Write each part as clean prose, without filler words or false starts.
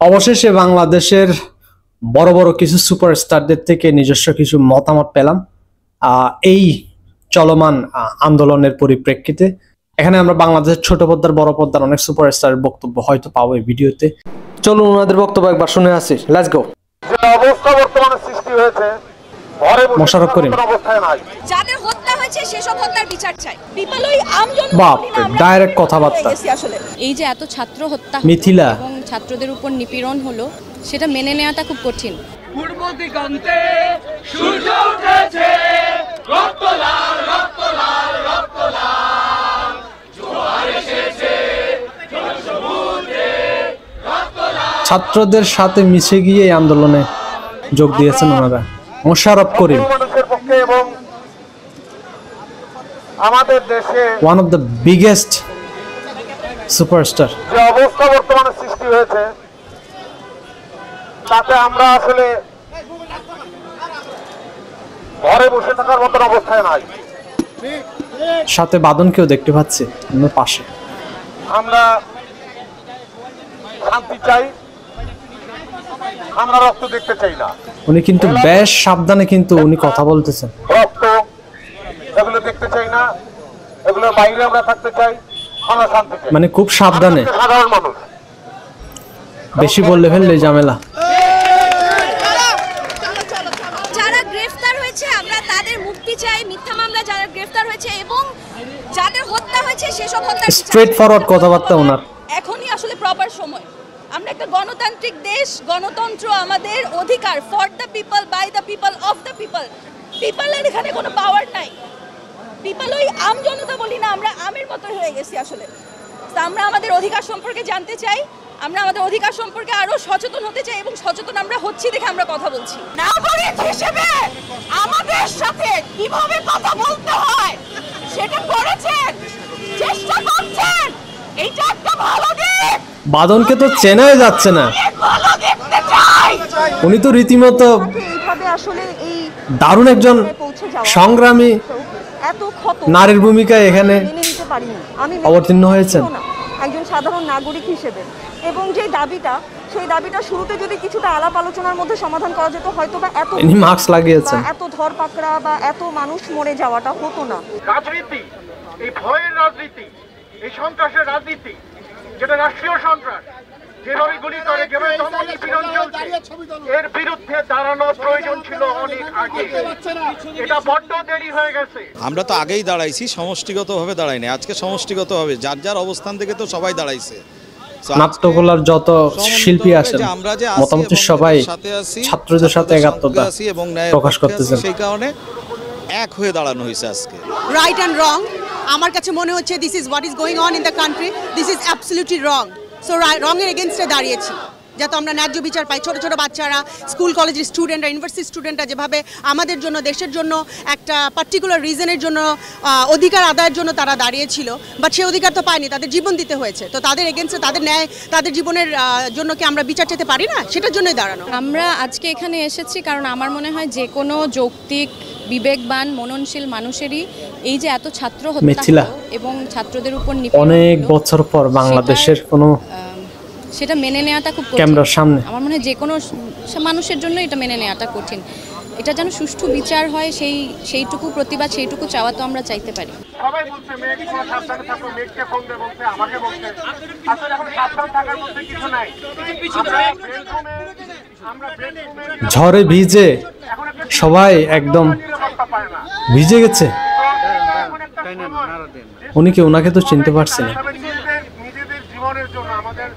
অবশেষে বাংলাদেশের বড় বড় কিছু সুপারস্টারদের থেকে নিজস্ব কিছু মতামত পেলাম এই চলমান আন্দোলনের পরিপ্রেক্ষিতে। এখানে আমরা বাংলাদেশের ছোট পর্দার বড় পর্দার অনেক সুপারস্টারের বক্তব্য হয়তো পাবো এই ভিডিওতে। চলুন ওনাদের বক্তব্য একবার শুনে আসি। Let's go. যে অবস্থা বর্তমানে সৃষ্টি হয়েছে, মোশাররফ করিম অবস্থায় নাই, যাদের হত্যা হয়েছে সেসব হত্যার বিচার চাই। বিপ্লবী আমজন বাপ ডাইরেক্ট কথাবার্তা। এই যে এত ছাত্র হত্যা মিথিলা এবং ছাত্রদের উপর নিপীড়ন হলো, সেটা মেনে নেওয়াটা খুব কঠিন। পূর্ব দিগন্তে সূর্য উঠেছে, রক্ত লাল রক্ত লাল রক্ত লাল, জোয়ার এসেছে জনসমুদ্রে রক্ত লাল। ছাত্রদের সাথে মিশে গিয়ে এই আন্দোলনে যোগ দিয়েছেন ওনারা। মোশাররফ করিম মানুষের পক্ষে এবং আমাদের দেশে one of the biggest superstar. যে অবস্থা বর্তমানে সৃষ্টি হয়েছে তাতে আমরা আসলে ঘরে বসে থাকার মতন অবস্থায় নাই। সাথে বাদনকেও দেখতে পাচ্ছি অন্য পাশে। আমরা শান্তি চাই, আমরা রক্ত দেখতে চাই না। উনি কিন্তু বেশ সাবধানে কিন্তু উনি কথা বলতেছেন। রক্ত এগুলো দেখতে চাই না, এগুলোর বাইরে আমরা থাকতে চাই, আমরা শান্তি চাই। মানে খুব সাবধানে, সাধারণ মানুষ বেশি বললে ফেললে ঝামেলা। যারা গ্রেফতার হয়েছে আমরা তাদের মুক্তি চাই, মিথ্যা মামলা যারা গ্রেফতার হয়েছে এবং যাদের হত্যা হয়েছে সেসব হত্যা স্ট্রেট ফরওয়ার্ড কথাবার্তা ওনার। এখনই আসলে প্রপার সময়। আমরা একটা গণতান্ত্রিক দেশ, গণতন্ত্র আমাদের অধিকার, for the people, by the people, of the people. পিপলের এখানে কোনো পাওয়ার নাই। পিপল ওই আম জনতা বলি না, আমরা আমের মতো হয়ে গেছি আসলে। তা আমরা আমাদের অধিকার সম্পর্কে জানতে চাই, আমরা আমাদের অধিকার সম্পর্কে আরো সচেতন হতে চাই এবং সচেতন আমরা হচ্ছি দেখে আমরা কথা বলছি। নাগরিক হিসেবে আমাদের সাথে কিভাবে কথা বলতে হয় সেটা করেছেন, চেষ্টা করছেন, এইটা একটা ভালো দিক। বাদনকে তো চেনাই যাচ্ছে না, ভালো দেখতে চাই। উনি তো রীতিমতো এইভাবে আসলে এই দারুণ একজন সংগ্রামী এত ক্ষত নারীর ভূমিকায় এখানে মেনে নিতে পারিনি আমি, অবতীর্ণ হয়েছেন একজন সাধারণ নাগরিক হিসেবে। এবং যে দাবিটা, সেই দাবিটা শুরুতে যদি কিছুটা আলাপ আলোচনার মধ্যে সমাধান করা যেত হয়তো বা এত ইনি মাস্ক লাগিয়েছেন, এত ধরপাকড়া বা এত মানুষ মরে যাওয়াটা হতো না। রাজনীতি, এই ভয়ের রাজনীতি, এই সন্ত্রাসের রাজনীতি, যেটা রাষ্ট্রীয় সন্ত্রাস, যেভাবে গুলি করে, যেভাবে দমন-নিপীড়ন চলছে, এর বিরুদ্ধে দাঁড়ানোর প্রয়োজন ছিল অনেক আগে। এটা বড্ড দেরি হয়ে গেছে। আমরা তো আগেই দাঁড়াইছি, সমষ্টিগতভাবে দাঁড়াইনি। আজকে সমষ্টিগতভাবে যার যার অবস্থান থেকে তো সবাই দাঁড়াইছে। নাট্যকলার যত শিল্পী আছেন মোটামুটি সবাই ছাত্রদের সাথে একাত্মতা প্রকাশ করতেছেন। সেই কারণে এক হয়ে দাঁড়ানো হয়েছে আজকে। রাইট অ্যান্ড রং, আমার কাছে মনে হচ্ছে this is what is going on in the country, this is absolutely wrong. So রঙের এগেনস্টে দাঁড়িয়েছি, যাতে আমরা ন্যায্য বিচার পাই। ছোটো ছোটো বাচ্চারা, স্কুল কলেজের স্টুডেন্টরা, ইউনিভার্সিটি স্টুডেন্টরা যেভাবে আমাদের জন্য, দেশের জন্য একটা পার্টিকুলার রিজনের জন্য, অধিকার আদায়ের জন্য তারা দাঁড়িয়েছিল, বাট সে অধিকার তো পায়নি, তাদের জীবন দিতে হয়েছে। তো তাদের এগেনস্টে, তাদের ন্যায়, তাদের জীবনের জন্য কি আমরা বিচার চাইতে পারি না? সেটার জন্যই দাঁড়ানো। আমরা আজকে এখানে এসেছি কারণ আমার মনে হয় যে কোনো যৌক্তিক, বিবেকবান, মননশীল মানুষেরই এই যে এত ছাত্র হত্যা এবং ছাত্রদের উপর অনেক বছর পর বাংলাদেশের কোনো সেটা মেনে নেওয়াটা খুব কঠিন। ক্যামেরার সামনে আমার মনে হয় যে কোনো মানুষের জন্য এটা মেনে নেওয়াটা কঠিন। এটা যেন সুষ্ঠু বিচার হয়, সেইটুকু প্রতিবাদ, সেইটুকু চাওয়া তো আমরা চাইতে পারি। সবাই বলছে মেঘ সাবধানে থাকো, মেঘকে ফোন দিয়ে বলছে, আমাকে বলছে। আসলে এখন সাবধান থাকার মধ্যে কিছু নাই। ঝড়ে ভিজে সবাই একদম ভিজে গেছে। উনি কি? ওনাকে তো চিনতে পারছি না। নিজেদের জীবনের জন্য, আমাদের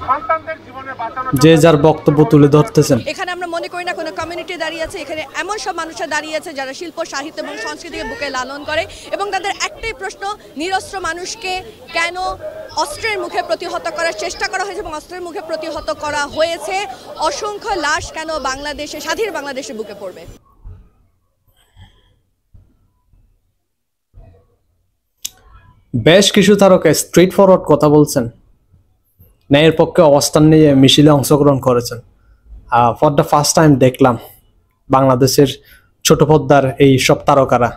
সন্তানদের জীবনে বাঁচানোর যে যার বক্তব্য তুলে ধরতেছেন। এখানে আমরা মনে করি না কোনো কমিউনিটি দাঁড়িয়ে আছে, এখানে এমন সব মানুষরা দাঁড়িয়ে আছে যারা শিল্প, সাহিত্য এবং সংস্কৃতিকে বুকে লালন করে এবং তাদের একটাই প্রশ্ন, নিরস্ত্র মানুষকে কেন অস্ত্রের মুখে প্রতিহত করার চেষ্টা করা হয়েছে এবং অস্ত্রের মুখে প্রতিহত করা হয়েছে, অসংখ্য লাশ কেন বাংলাদেশে, স্বাধীন বাংলাদেশে বুকে পড়বে। বেশ কিছু তারকা স্ট্রেট ফরওয়ার্ড কথা বলছেন, ন্যায়ের পক্ষে অবস্থান নিয়ে মিছিলে অংশগ্রহণ করেছেন। ফর দ্য ফার্স্ট টাইম দেখলাম বাংলাদেশের ছোট পর্দার এই সব তারকারা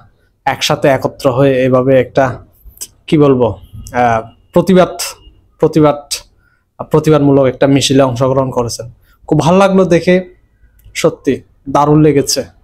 একসাথে একত্র হয়ে এভাবে একটা কি বলবো প্রতিবাদ প্রতিবাদমূলক একটা মিছিলে অংশগ্রহণ করেছেন। খুব ভালো লাগলো দেখে, সত্যি দারুণ লেগেছে।